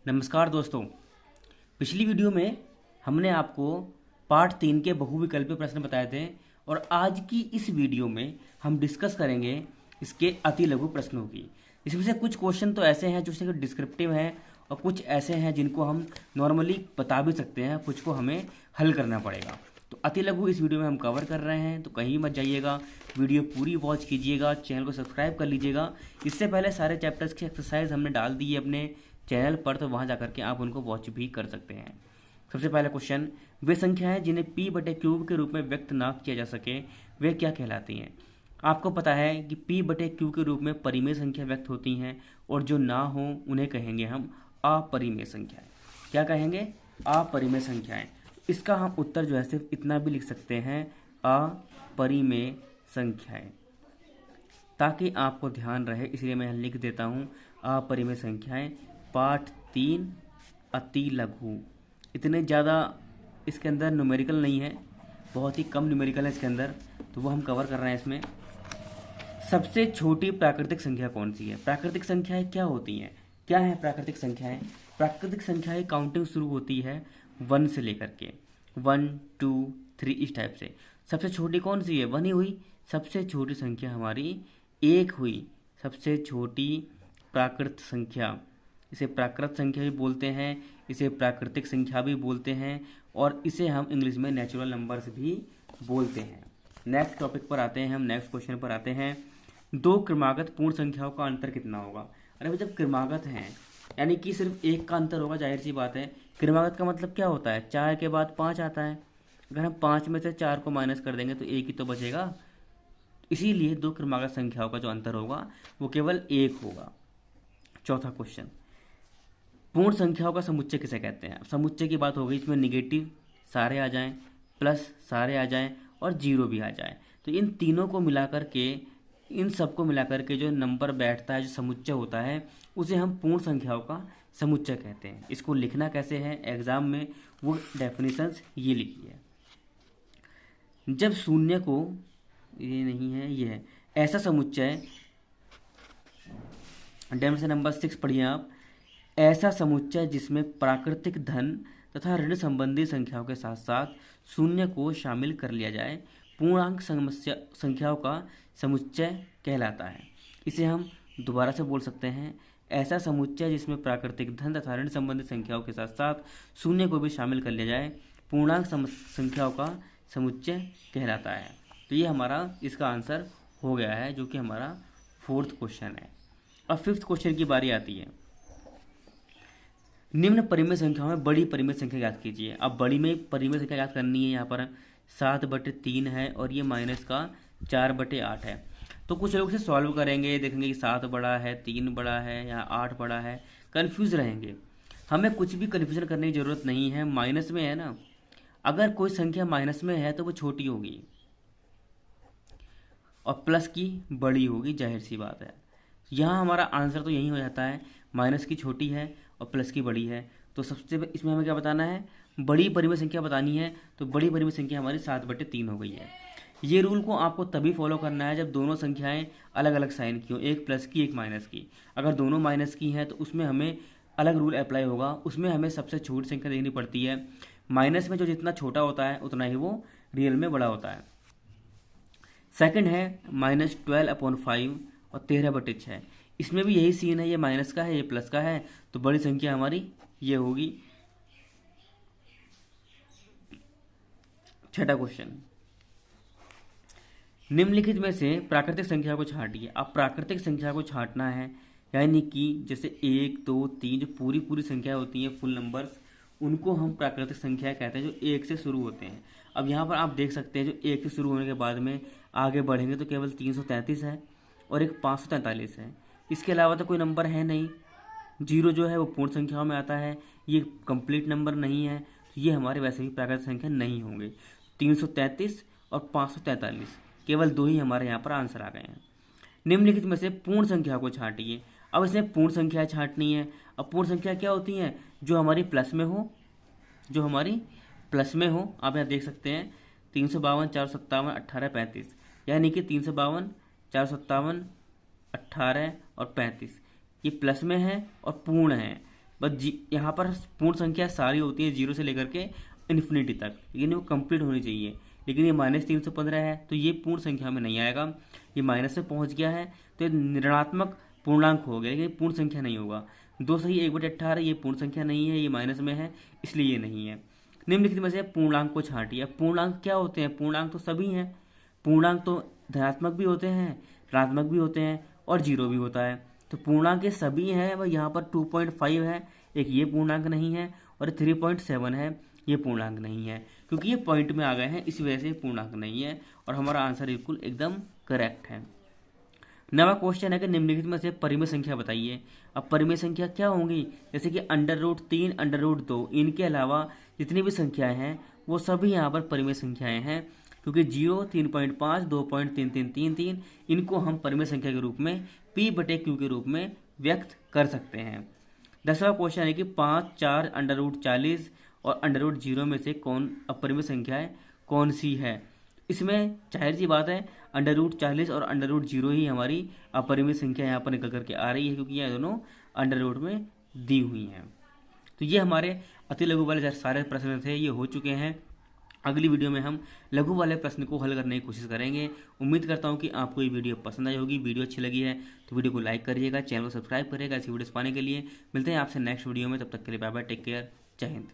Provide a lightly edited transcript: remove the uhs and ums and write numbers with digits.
नमस्कार दोस्तों। पिछली वीडियो में हमने आपको पार्ट 3 के बहुविकल्पीय प्रश्न बताए थे और आज की इस वीडियो में हम डिस्कस करेंगे इसके अति लघु प्रश्नों की। इसमें से कुछ क्वेश्चन तो ऐसे हैं जो डिस्क्रिप्टिव हैं और कुछ ऐसे हैं जिनको हम नॉर्मली बता भी सकते हैं, कुछ को हमें हल करना पड़ेगा। तो अति लघु इस वीडियो में हम कवर कर रहे हैं, तो कहीं मत जाइएगा, वीडियो पूरी वॉच कीजिएगा, चैनल को सब्सक्राइब कर लीजिएगा। इससे पहले सारे चैप्टर्स की एक्सरसाइज हमने डाल दी है अपने चैनल पर, तो वहाँ जाकर के आप उनको वॉच भी कर सकते हैं। सबसे पहला क्वेश्चन, वे संख्याएं जिन्हें p/क्यूब के रूप में व्यक्त ना किया जा सके वे क्या कहलाती हैं। आपको पता है कि p/क्यूब के रूप में परिमेय संख्या व्यक्त होती हैं और जो ना हो उन्हें कहेंगे हम अपरिमेय संख्याएं। क्या कहेंगे? अपरिमेय संख्याएं। इसका हम उत्तर जो है सिर्फ इतना भी लिख सकते हैं, अपरिमेय संख्याएं, ताकि आपको ध्यान रहे, इसलिए मैं लिख देता हूँ अपरिमेय संख्याएं। पार्ट 3 अति लघु। इतने ज़्यादा इसके अंदर न्यूमेरिकल नहीं है, बहुत ही कम न्यूमेरिकल है इसके अंदर, तो वो हम कवर कर रहे हैं इसमें। सबसे छोटी प्राकृतिक संख्या कौन सी है? प्राकृतिक संख्याएं क्या होती हैं? क्या है प्राकृतिक संख्याएं? प्राकृतिक संख्याएं काउंटिंग शुरू होती है 1 से लेकर के 1 2 3 इस टाइप से। सबसे छोटी कौन सी है? 1 ही हुई। सबसे छोटी संख्या हमारी 1 हुई। सबसे छोटी प्राकृत संख्या, इसे प्राकृत संख्या भी बोलते हैं, इसे प्राकृतिक संख्या भी बोलते हैं और इसे हम इंग्लिश में नेचुरल नंबर्स भी बोलते हैं। नेक्स्ट टॉपिक पर आते हैं हम, नेक्स्ट क्वेश्चन पर आते हैं। दो क्रमागत पूर्ण संख्याओं का अंतर कितना होगा? अरे भाई, जब क्रमागत हैं यानी कि सिर्फ एक का अंतर होगा, जाहिर सी बात है। क्रमागत का मतलब क्या होता है? 4 के बाद 5 आता है। अगर हम 5 में से 4 को माइनस कर देंगे तो एक ही तो बचेगा। इसीलिए दो क्रमागत संख्याओं का जो अंतर होगा वो केवल 1 होगा। चौथा क्वेश्चन, पूर्ण संख्याओं का समुच्चय किसे कहते हैं? अब समुच्चय की बात हो गई, इसमें निगेटिव सारे आ जाएं, प्लस सारे आ जाएं और जीरो भी आ जाए, तो इन तीनों को मिलाकर के, इन सबको मिलाकर के जो नंबर बैठता है, जो समुच्चय होता है, उसे हम पूर्ण संख्याओं का समुच्चय कहते हैं। इसको लिखना कैसे है एग्जाम में, वो डेफिनेशंस ये लिखी है। जब शून्य को, ये नहीं है, ये है, ऐसा समुच्चय, डेफिनेशन नंबर 6 पढ़िए आप। ऐसा समुच्चय जिसमें प्राकृतिक धन तथा ऋण संबंधी संख्याओं के साथ साथ शून्य को शामिल कर लिया जाए, पूर्णांक संख्याओं का समुच्चय कहलाता है। इसे हम दोबारा से बोल सकते हैं, ऐसा समुच्चय जिसमें प्राकृतिक धन तथा ऋण संबंधी संख्याओं के साथ साथ शून्य को भी शामिल कर लिया जाए, पूर्णांक संख्याओं का समुच्चय कहलाता है। तो ये हमारा इसका आंसर हो गया है, जो कि हमारा 4th क्वेश्चन है। अब 5th क्वेश्चन की बारी आती है। निम्न परिमेय संख्याओं में बड़ी परिमेय संख्या याद कीजिए। अब बड़ी में परिमेय संख्या याद करनी है। यहाँ पर 7/3 है और ये माइनस का 4/8 है। तो कुछ लोग इसे सॉल्व करेंगे, देखेंगे कि 7 बड़ा है, 3 बड़ा है या 8 बड़ा है, कन्फ्यूज रहेंगे। हमें कुछ भी कन्फ्यूजन करने की ज़रूरत नहीं है। माइनस में है ना, अगर कोई संख्या माइनस में है तो वो छोटी होगी और प्लस की बड़ी होगी, जाहिर सी बात है। यहाँ हमारा आंसर तो यही हो जाता है, माइनस की छोटी है और प्लस की बड़ी है। तो सबसे इसमें हमें क्या बताना है? बड़ी परिमेय संख्या बतानी है। तो बड़ी परिमेय संख्या हमारी 7/3 हो गई है। ये रूल को आपको तभी फॉलो करना है जब दोनों संख्याएं अलग अलग साइन की हो, एक प्लस की एक माइनस की। अगर दोनों माइनस की हैं तो उसमें हमें अलग रूल अप्लाई होगा, उसमें हमें सबसे छोटी संख्या देखनी पड़ती है। माइनस में जो जितना छोटा होता है उतना ही वो रियल में बड़ा होता है। सेकंड है -12/5 और 13/6। इसमें भी यही सीन है, ये माइनस का है, ये प्लस का है, तो बड़ी संख्या हमारी ये होगी। छठा क्वेश्चन, निम्नलिखित में से प्राकृतिक संख्या को छांटिए। अब प्राकृतिक संख्या को छांटना है, यानी कि जैसे 1 2 3 जो पूरी पूरी संख्या होती हैं, फुल नंबर्स, उनको हम प्राकृतिक संख्या कहते हैं, जो 1 से शुरू होते हैं। अब यहाँ पर आप देख सकते हैं, जो 1 से शुरू होने के बाद में आगे बढ़ेंगे तो केवल 333 है और एक 543 है। इसके अलावा तो कोई नंबर है नहीं। जीरो जो है वो पूर्ण संख्याओं में आता है, ये कंप्लीट नंबर नहीं है, तो ये हमारे वैसे भी प्राकृतिक संख्या नहीं होंगे। 333 और 543, केवल दो ही हमारे यहाँ पर आंसर आ गए हैं। निम्नलिखित में से पूर्ण संख्या को छांटिए। अब इसमें पूर्ण संख्या छांटनी है। अब पूर्ण संख्या क्या होती हैं? जो हमारी प्लस में हो, जो हमारी प्लस में हो। आप यहाँ देख सकते हैं 352 457 18 35, यानी कि 352 457 18 और 35 ये प्लस में है और पूर्ण है। बस यहाँ पर पूर्ण संख्या सारी होती है 0 से लेकर के इन्फिनिटी तक, लेकिन वो कंप्लीट होनी चाहिए। लेकिन ये -315 है तो ये पूर्ण संख्या में नहीं आएगा, ये माइनस में पहुंच गया है तो ये ऋणात्मक पूर्णांक हो गया, लेकिन पूर्ण संख्या नहीं होगा। 2 सही 1/18 ये पूर्ण संख्या नहीं है, ये माइनस में है इसलिए ये नहीं है। निम्नलिखित में से पूर्णांक को छांटिए। पूर्णांक क्या होते हैं? पूर्णांक तो सभी हैं। पूर्णांक तो धनात्मक भी होते हैं, ऋणात्मक भी होते हैं और 0 भी होता है। तो पूर्णांक ये सभी हैं, वह यहाँ पर 2.5 है, एक ये पूर्णांक नहीं है, और 3.7 है, ये पूर्णांक नहीं है। क्योंकि ये पॉइंट में आ गए हैं इस वजह से पूर्णांक नहीं है, और हमारा आंसर बिल्कुल एकदम करेक्ट है। नवा क्वेश्चन है कि निम्नलिखित में से परिमेय संख्या बताइए। अब परिमेय संख्या क्या होंगी? जैसे कि √3, √2, इनके अलावा जितनी भी संख्याएं हैं वो सभी यहाँ पर परिमेय संख्याएं हैं, क्योंकि 0, 3.5, 2.3333 इनको हम परिमेय संख्या के रूप में P/Q के रूप में व्यक्त कर सकते हैं। 10वां क्वेश्चन है कि 5, 4, √40 और √0 में से कौन अपरिमेय संख्याएं कौन सी है? इसमें जाहिर सी बात है √40 और √0 ही हमारी अपरिमेय संख्या यहाँ पर निकल करके आ रही है, क्योंकि यह दोनों अंडर में दी हुई हैं। तो ये हमारे अति लघु वाले सारे प्रश्न थे, ये हो चुके हैं। अगली वीडियो में हम लघु वाले प्रश्न को हल करने की कोशिश करेंगे। उम्मीद करता हूँ कि आपको ये वीडियो पसंद आई होगी। वीडियो अच्छी लगी है तो वीडियो को लाइक करिएगा, चैनल को सब्सक्राइब करिएगा ऐसी वीडियोस पाने के लिए। मिलते हैं आपसे नेक्स्ट वीडियो में, तब तक के लिए बाय बाय, टेक केयर, जय हिंद।